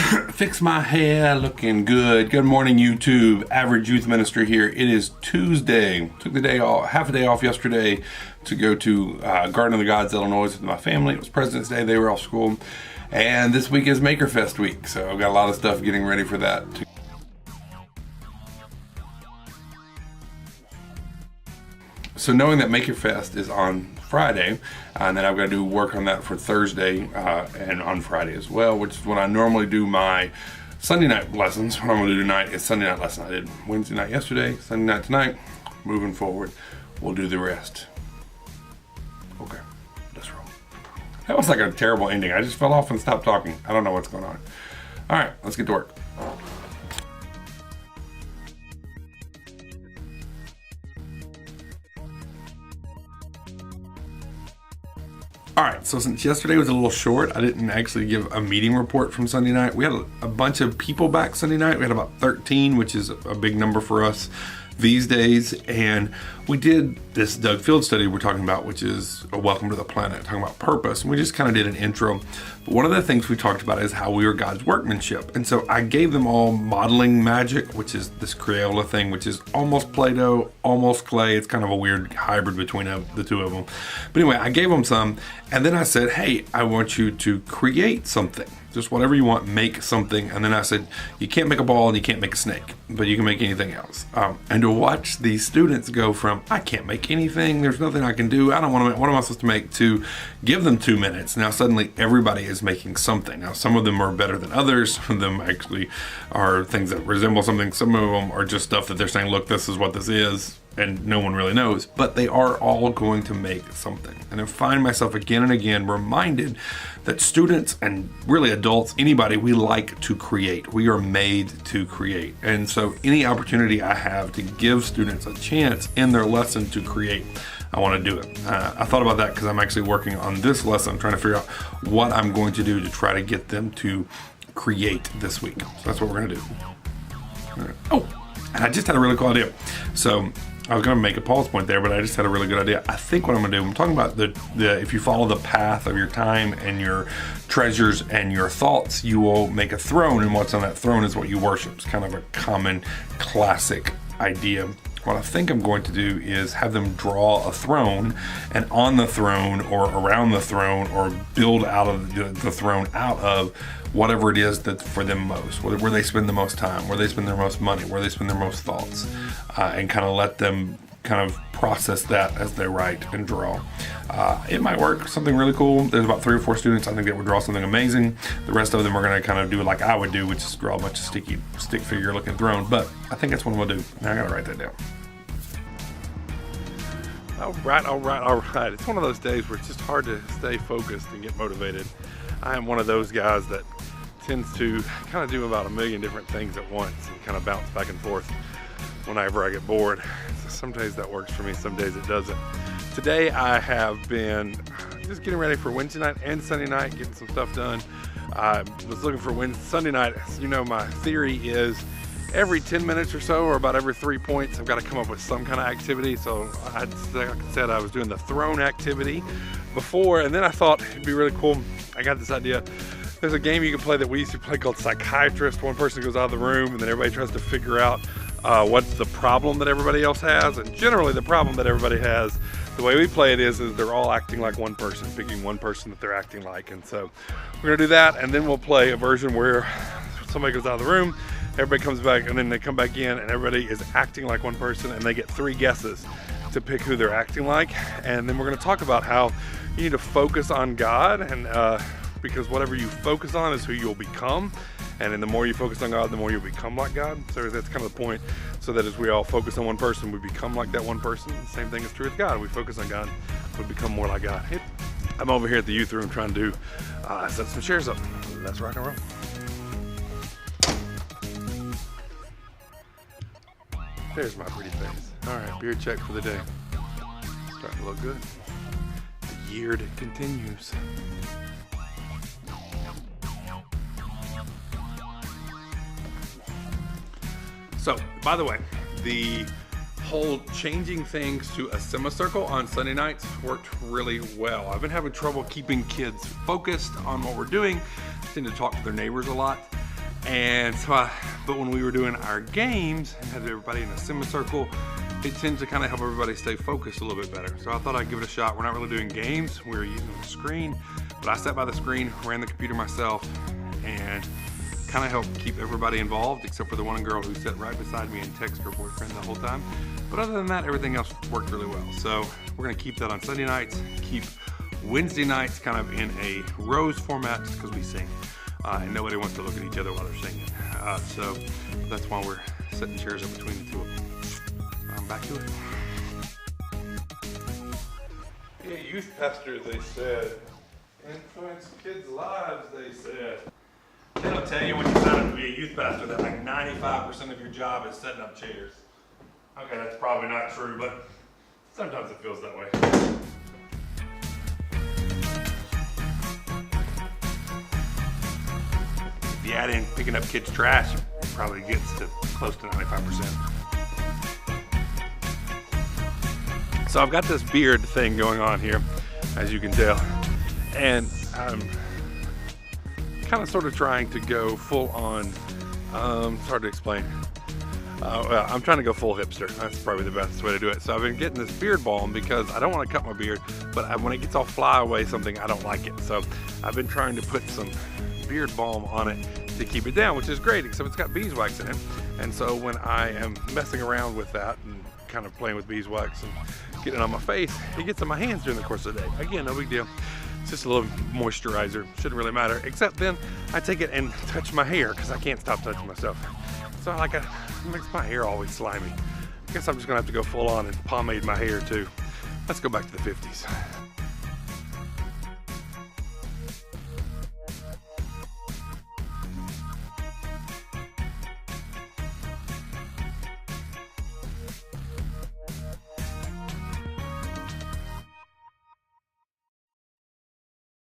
Fix my hair, looking good. Good morning, YouTube. Average Youth Minister here. It is Tuesday. Took the day off, half a day off yesterday to go to Garden of the Gods, Illinois with my family. It was President's Day. They were off school. And this week is Maker Fest week. So I've got a lot of stuff getting ready for that. So knowing that Maker Fest is on Friday, and then I've got to do work on that for Thursday and on Friday as well, which is when I normally do my Sunday night lessons. What I'm going to do tonight is Sunday night lesson. I did Wednesday night yesterday, Sunday night tonight. Moving forward, we'll do the rest. Okay, let's roll. That was like a terrible ending. I just fell off and stopped talking. I don't know what's going on. All right, let's get to work. All right, so since yesterday was a little short, I didn't actually give a meeting report from Sunday night. We had a bunch of people back Sunday night. We had about 13, which is a big number for us these days. And we did this Doug Field study we're talking about, which is a Welcome to the Planet, talking about purpose. And we just kind of did an intro. But one of the things we talked about is how we are God's workmanship. And so I gave them all modeling magic, which is this Crayola thing, which is almost Play-Doh, almost clay. It's kind of a weird hybrid between the two of them. But anyway, I gave them some. And then I said, hey, I want you to create something. Just whatever you want, make something. And then I said, you can't make a ball and you can't make a snake, but you can make anything else. And to watch these students go from, I can't make anything, there's nothing I can do, I don't want to make, what am I supposed to make, to give them 2 minutes. Now suddenly everybody is making something. Now some of them are better than others. Some of them actually are things that resemble something. Some of them are just stuff that they're saying, look, this is what this is. And no one really knows, but they are all going to make something. And I find myself again and again reminded that students and really adults, anybody, we like to create. We are made to create. And so any opportunity I have to give students a chance in their lesson to create, I want to do it. I thought about that because I'm actually working on this lesson, trying to figure out what I'm going to do to try to get them to create this week. So that's what we're going to do. Oh, and I just had a really cool idea. So I was going to make a pause point there, but I just had a really good idea. I think what I'm going to do, I'm talking about the if you follow the path of your time and your treasures and your thoughts, you will make a throne, and what's on that throne is what you worship. It's kind of a common classic idea. What I think I'm going to do is have them draw a throne, and on the throne or around the throne or build out of the throne out of whatever it is that's for them most, where they spend the most time, where they spend their most money, where they spend their most thoughts, and kind of let them kind of process that as they write and draw. It might work, something really cool. There's about 3 or 4 students I think that would draw something amazing. The rest of them are going to kind of do it like I would do, which is draw a bunch of stick figure looking throne. But I think that's what I'm going to do. Now I got to write that down. All right. It's one of those days where it's just hard to stay focused and get motivated. I am one of those guys that tends to kind of do about a million different things at once and kind of bounce back and forth whenever I get bored. So some days that works for me, some days it doesn't. Today I have been just getting ready for Wednesday night and Sunday night, getting some stuff done. I was looking for Sunday night. You know, my theory is every 10 minutes or so, or about every 3 points, I've got to come up with some kind of activity. So like I said, I was doing the throne activity before, and then I thought it'd be really cool. I got this idea. There's a game you can play that we used to play called Psychiatrist. One person goes out of the room and then everybody tries to figure out what's the problem that everybody else has. And generally the problem that everybody has, the way we play it is they're all acting like one person, picking one person that they're acting like. And so we're gonna do that, and then we'll play a version where somebody goes out of the room, everybody comes back, and then they come back in and everybody is acting like one person, and they get 3 guesses to pick who they're acting like. And then we're going to talk about how you need to focus on God, and because whatever you focus on is who you'll become, and then the more you focus on God, the more you'll become like God. So that's kind of the point, so that as we all focus on one person, we become like that one person. The same thing is true with God. We focus on God, we become more like God. I'm over here at the youth room trying to set some chairs up. Let's rock and roll. There's my pretty face. All right, beer check for the day. Starting to look good. The year continues. So, by the way, the whole changing things to a semicircle on Sunday nights worked really well. I've been having trouble keeping kids focused on what we're doing. I tend to talk to their neighbors a lot. And so but when we were doing our games and had everybody in a semicircle, it tends to kind of help everybody stay focused a little bit better. So I thought I'd give it a shot. We're not really doing games, we're using the screen, but I sat by the screen, ran the computer myself, and kind of helped keep everybody involved, except for the one girl who sat right beside me and texted her boyfriend the whole time. But other than that, everything else worked really well. So we're gonna keep that on Sunday nights, keep Wednesday nights kind of in a rose format just because we sing. And nobody wants to look at each other while they're singing. So that's why we're setting chairs up between the two of them. I'm back to it. Be a youth pastor, they said. Influence kids' lives, they said. They don't tell you when you sign up to be a youth pastor that like 95% of your job is setting up chairs. Okay, that's probably not true, but sometimes it feels that way. If you add in picking up kids' trash, it probably gets to close to 95%. So I've got this beard thing going on here, as you can tell, and I'm kind of sort of trying to go full on, it's hard to explain. Well, I'm trying to go full hipster. That's probably the best way to do it. So I've been getting this beard balm because I don't want to cut my beard, but when it gets all fly away something, I don't like it. So I've been trying to put some beard balm on it to keep it down, which is great, except it's got beeswax in it. And so when I am messing around with that and kind of playing with beeswax and getting it on my face, it gets on my hands during the course of the day. Again, no big deal. It's just a little moisturizer. Shouldn't really matter, except then I take it and touch my hair because I can't stop touching myself. So it makes my hair always slimy. I guess I'm just gonna have to go full on and pomade my hair too. Let's go back to the 50s.